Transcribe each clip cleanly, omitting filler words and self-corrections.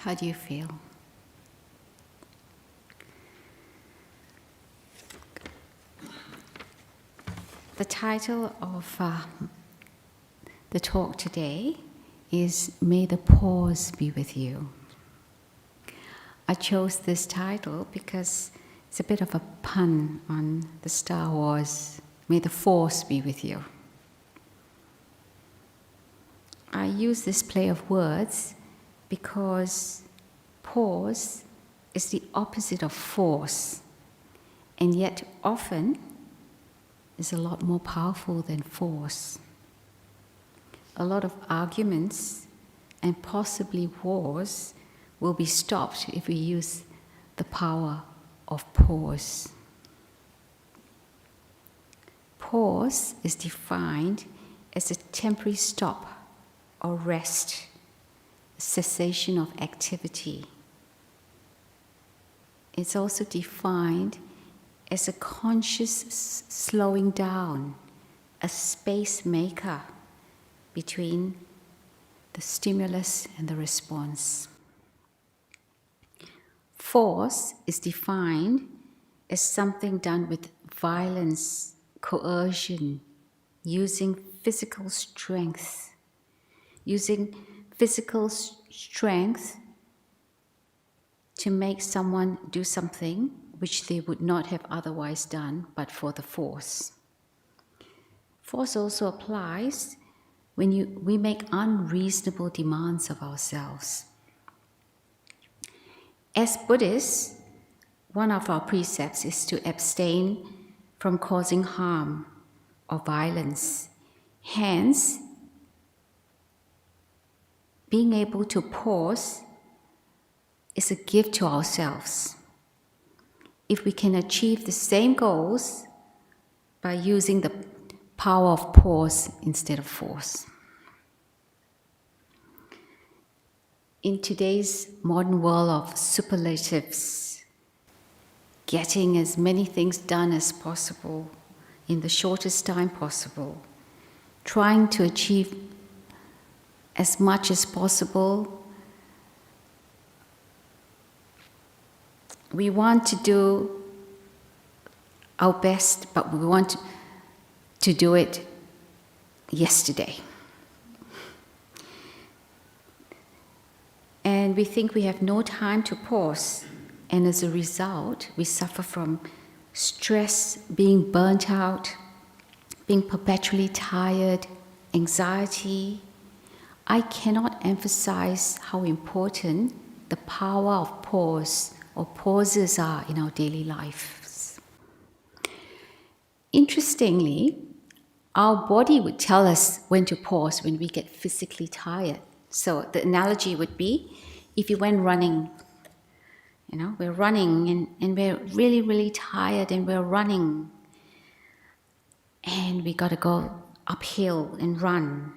How do you feel? The title of the talk today is May the Pause Be With You. I chose this title because it's a bit of a pun on the Star Wars, May the Force Be With You. I use this play of words because pause is the opposite of force, and yet often is a lot more powerful than force. A lot of arguments and possibly wars will be stopped if we use the power of pause. Pause is defined as a temporary stop or rest, cessation of activity. It's also defined as a conscious slowing down, a space maker between the stimulus and the response. Force is defined as something done with violence, coercion, using physical strength. Using physical strength to make someone do something which they would not have otherwise done but for the force. Force also applies when we make unreasonable demands of ourselves. As Buddhists, one of our precepts is to abstain from causing harm or violence. Hence, being able to pause is a gift to ourselves. If we can achieve the same goals by using the power of pause instead of force. In today's modern world of superlatives, getting as many things done as possible in the shortest time possible, trying to achieve as much as possible, we want to do our best, but we want to do it yesterday. And we think we have no time to pause, and as a result, we suffer from stress, being burnt out, being perpetually tired, anxiety. I cannot emphasize how important the power of pause or pauses are in our daily lives. Interestingly, our body would tell us when to pause when we get physically tired. So the analogy would be, if you went running, we're running and we're really, really tired and we're running and we got to go uphill and run.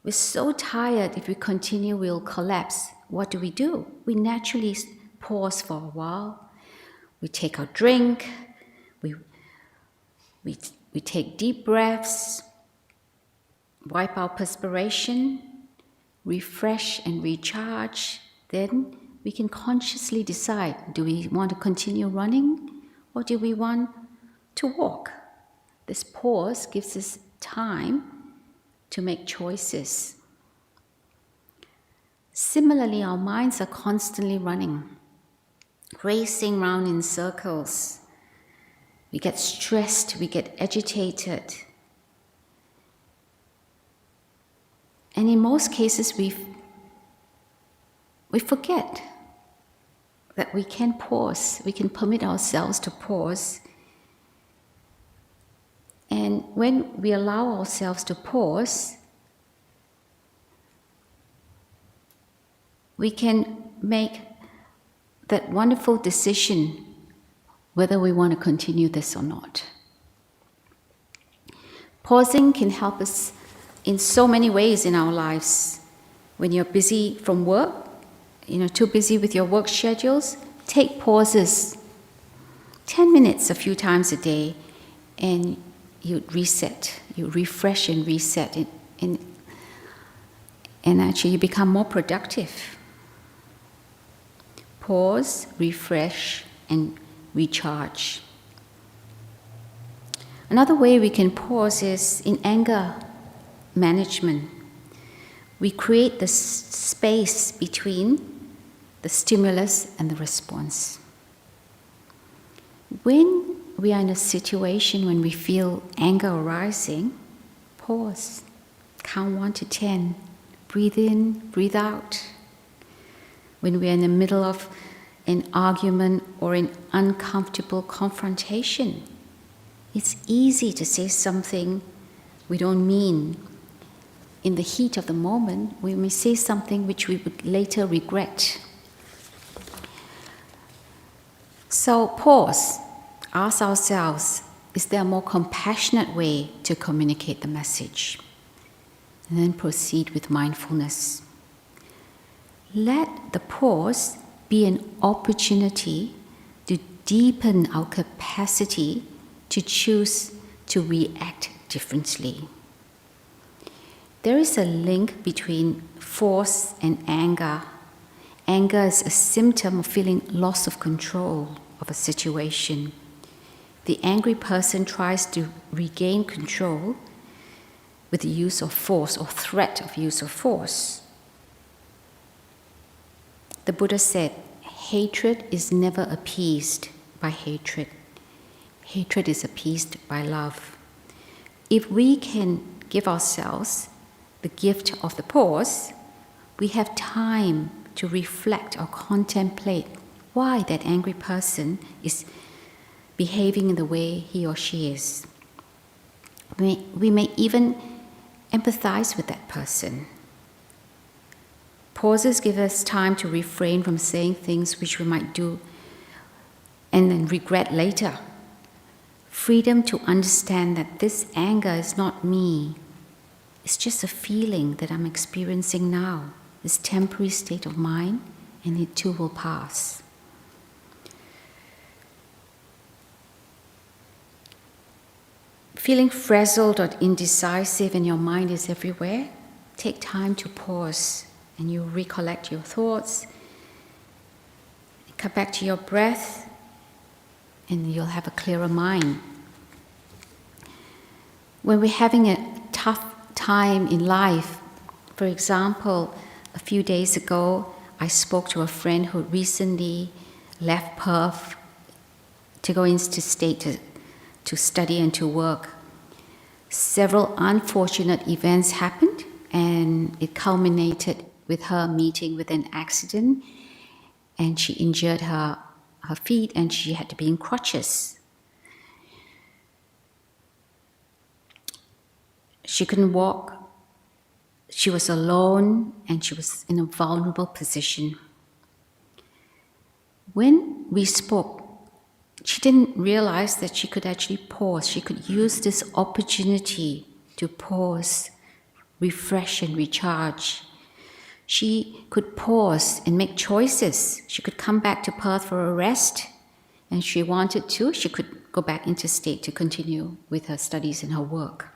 We're so tired, if we continue, we'll collapse. What do? We naturally pause for a while. We take our drink. We take deep breaths, wipe our perspiration, refresh and recharge. Then we can consciously decide, do we want to continue running or do we want to walk? This pause gives us time to make choices. Similarly, our minds are constantly running, racing around in circles. We get stressed, we get agitated. And in most cases, we forget that we can pause, we can permit ourselves to pause. And when we allow ourselves to pause, we can make that wonderful decision whether we want to continue this or not. Pausing can help us in so many ways in our lives. When you're busy from work, too busy with your work schedules, take pauses, 10 minutes a few times a day, and you reset, you refresh and reset, and actually you become more productive. pause, refresh, and recharge. Another way we can pause is in anger management. We create the space between the stimulus and the response. When we are in a situation when we feel anger arising, pause, count 1 to 10, breathe in, breathe out. When we are in the middle of an argument or an uncomfortable confrontation, it's easy to say something we don't mean. In the heat of the moment, we may say something which we would later regret. So pause, ask ourselves, is there a more compassionate way to communicate the message? And then proceed with mindfulness. Let the pause be an opportunity to deepen our capacity to choose to react differently. There is a link between force and anger. Anger is a symptom of feeling loss of control of a situation. The angry person tries to regain control with the use of force or threat of use of force. The Buddha said, hatred is never appeased by hatred. Hatred is appeased by love. If we can give ourselves the gift of the pause, we have time to reflect or contemplate why that angry person is behaving in the way he or she is. We may even empathize with that person. Pauses give us time to refrain from saying things which we might do and then regret later. Freedom to understand that this anger is not me. It's just a feeling that I'm experiencing now, this temporary state of mind, and it too will pass. Feeling frazzled or indecisive and your mind is everywhere, take time to pause and you recollect your thoughts. Come back to your breath and you'll have a clearer mind. When we're having a tough time in life, for example, a few days ago, I spoke to a friend who recently left Perth to go into state to study and to work. Several unfortunate events happened, and it culminated with her meeting with an accident, and she injured her feet, and she had to be in crutches. She couldn't walk. She was alone, and she was in a vulnerable position. When we spoke, she didn't realize that she could actually pause. She could use this opportunity to pause, refresh and recharge. She could pause and make choices. She could come back to Perth for a rest, and if she wanted to, she could go back interstate to continue with her studies and her work.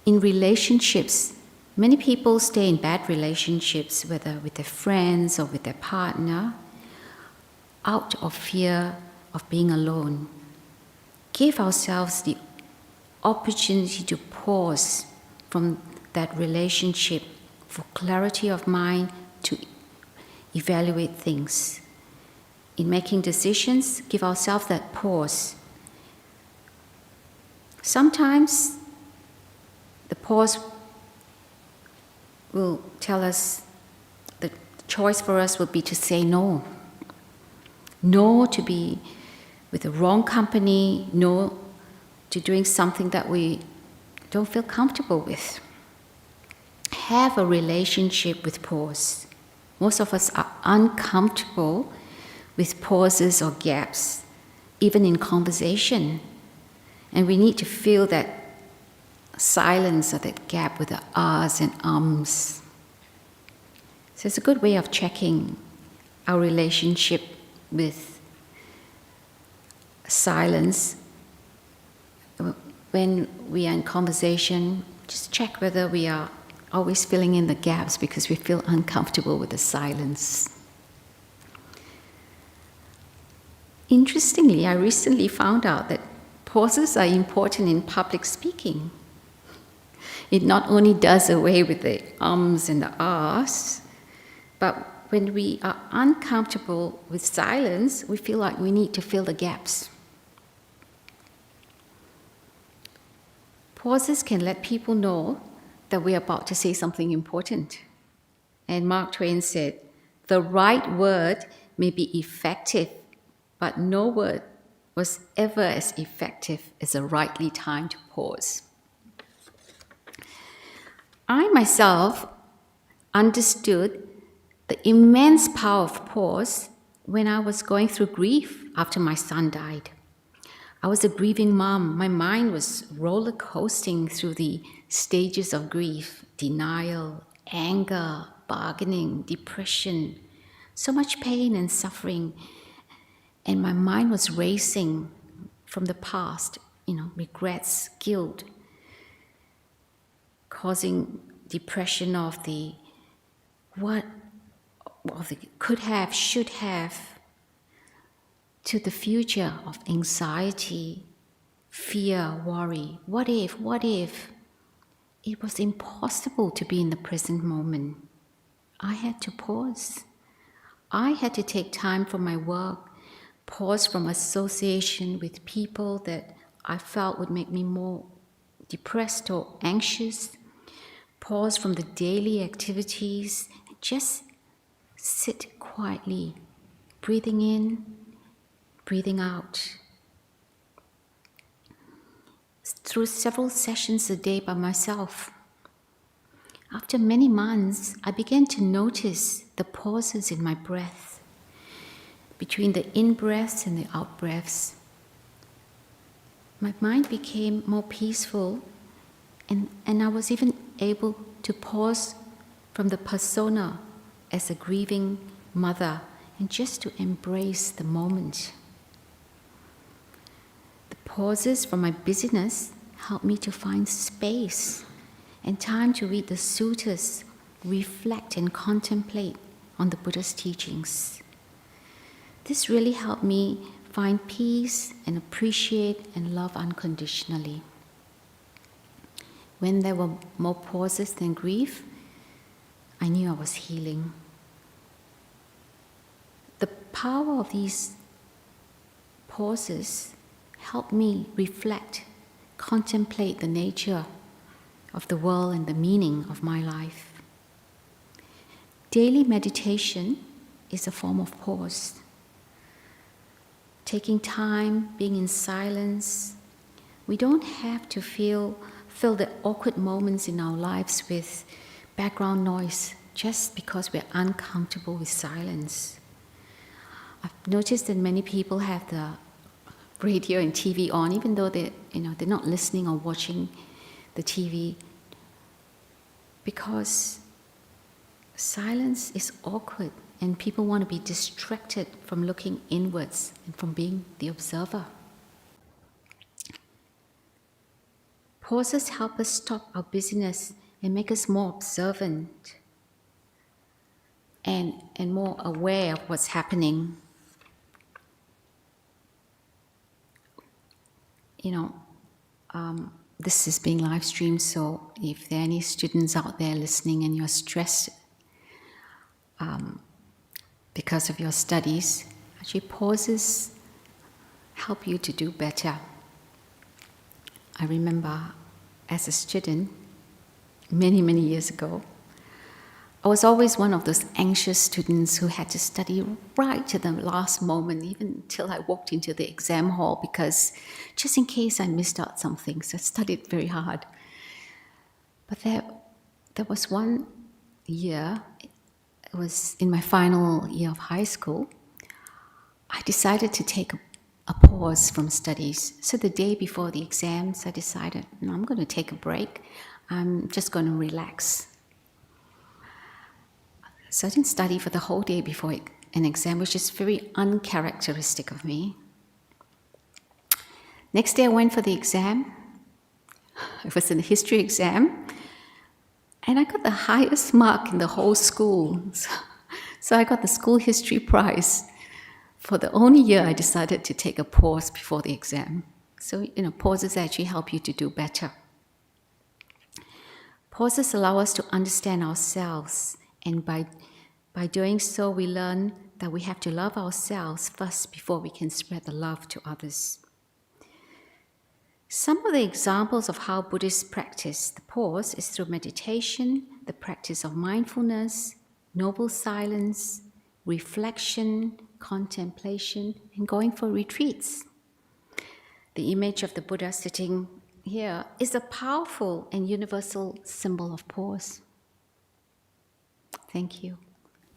In relationships, many people stay in bad relationships, whether with their friends or with their partner, out of fear of being alone. Give ourselves the opportunity to pause from that relationship for clarity of mind to evaluate things. In making decisions, give ourselves that pause. Sometimes the pause will tell us the choice for us will be to say no. No to be with the wrong company, no to doing something that we don't feel comfortable with. Have a relationship with pause. Most of us are uncomfortable with pauses or gaps, even in conversation. And we need to feel that silence or that gap with the ahs and ums. So it's a good way of checking our relationship with silence. When we are in conversation, just check whether we are always filling in the gaps because we feel uncomfortable with the silence. Interestingly, I recently found out that pauses are important in public speaking. It not only does away with the ums and the ahs, but when we are uncomfortable with silence, we feel like we need to fill the gaps. Pauses can let people know that we're about to say something important. And Mark Twain said, "The right word may be effective, but no word was ever as effective as a rightly timed pause." I myself understood the immense power of pause when I was going through grief after my son died. I was a grieving mom. My mind was roller coasting through the stages of grief: denial, anger, bargaining, depression, so much pain and suffering. And my mind was racing from the past, regrets, guilt, causing depression of the could have, should have, to the future of anxiety, fear, worry. What if? It was impossible to be in the present moment. I had to pause. I had to take time from my work, pause from association with people that I felt would make me more depressed or anxious, pause from the daily activities, and just sit quietly, breathing in, breathing out. Through several sessions a day by myself. After many months, I began to notice the pauses in my breath, between the in-breaths and the out-breaths. My mind became more peaceful, and I was even able to pause from the persona as a grieving mother and just to embrace the moment. The pauses from my busyness helped me to find space and time to read the suttas, reflect and contemplate on the Buddha's teachings. This really helped me find peace and appreciate and love unconditionally. When there were more pauses than grief, I knew I was healing. The power of these pauses helped me reflect, contemplate the nature of the world and the meaning of my life. Daily meditation is a form of pause. Taking time, being in silence. We don't have to fill the awkward moments in our lives with background noise just because we're uncomfortable with silence. I've noticed that many people have the radio and TV on, even though they're not listening or watching the TV, because silence is awkward and people want to be distracted from looking inwards and from being the observer. Pauses help us stop our busyness and make us more observant and more aware of what's happening. This is being live streamed, so if there are any students out there listening and you're stressed because of your studies, actually pauses help you to do better. I remember as a student, many, many years ago, I was always one of those anxious students who had to study right to the last moment, even until I walked into the exam hall, because just in case I missed out something, so I studied very hard. But there was one year, it was in my final year of high school, I decided to take a pause from studies. So the day before the exams, I decided, I'm going to take a break. I'm just going to relax. So I didn't study for the whole day before an exam, which is very uncharacteristic of me. Next day I went for the exam. It was a history exam. And I got the highest mark in the whole school. So I got the school history prize for the only year I decided to take a pause before the exam. So, pauses actually help you to do better. Pauses allow us to understand ourselves, and by doing so, we learn that we have to love ourselves first before we can spread the love to others. Some of the examples of how Buddhists practice the pause is through meditation, the practice of mindfulness, noble silence, reflection, contemplation, and going for retreats. The image of the Buddha sitting here is a powerful and universal symbol of pause. Thank you.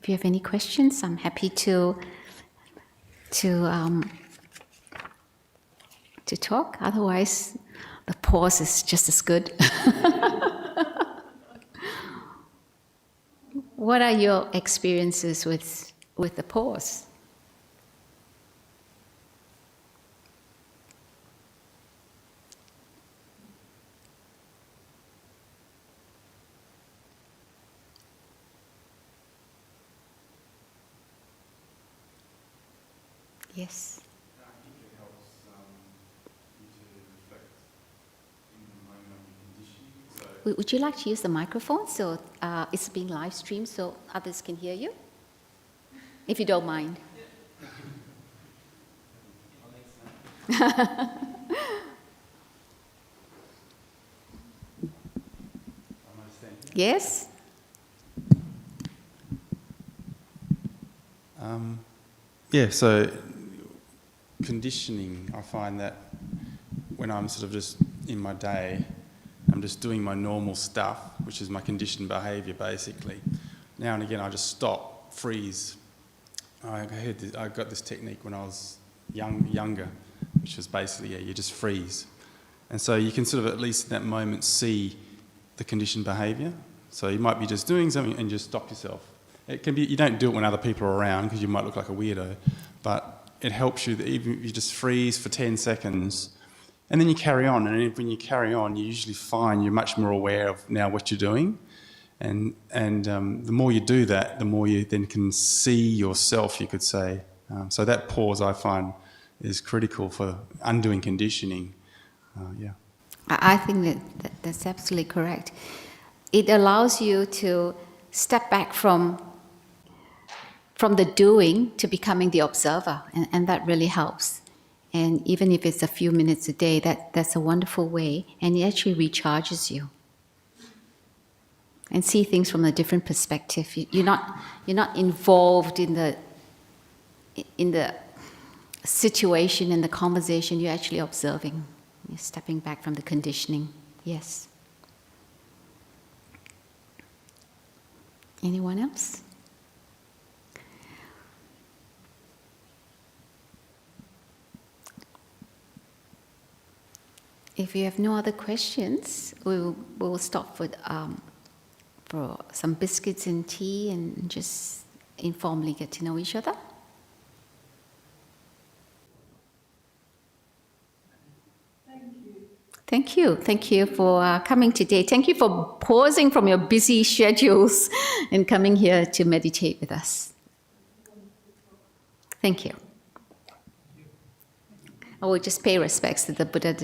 If you have any questions, I'm happy to talk. Otherwise, the pause is just as good. What are your experiences with the pause? Yes. I think it helps you to reflect in the moment of your conditioning. So Would you like to use the microphone so it's being live streamed so others can hear you? If you don't mind. Yes? So conditioning, I find that when I'm sort of just in my day, I'm just doing my normal stuff, which is my conditioned behaviour basically. Now and again I just stop, freeze. I got this technique when I was younger, which was basically, you just freeze. And so you can sort of at least in that moment see the conditioned behaviour. So you might be just doing something and just stop yourself. It can be, you don't do it when other people are around because you might look like a weirdo, but it helps you that even if you just freeze for 10 seconds and then you carry on. And when you carry on, you usually find you're much more aware of now what you're doing. And the more you do that, the more you then can see yourself, you could say. So that pause I find is critical for undoing conditioning. I think that's absolutely correct. It allows you to step back from the doing to becoming the observer, and that really helps. And even if it's a few minutes a day, that's a wonderful way, and it actually recharges you. And see things from a different perspective. You're not involved in the situation, in the conversation. You're actually observing. You're stepping back from the conditioning. Yes. Anyone else? If you have no other questions, we'll stop for some biscuits and tea and just informally get to know each other. Thank you. Thank you for coming today. Thank you for pausing from your busy schedules and coming here to meditate with us. Thank you. I will just pay respects to the Buddha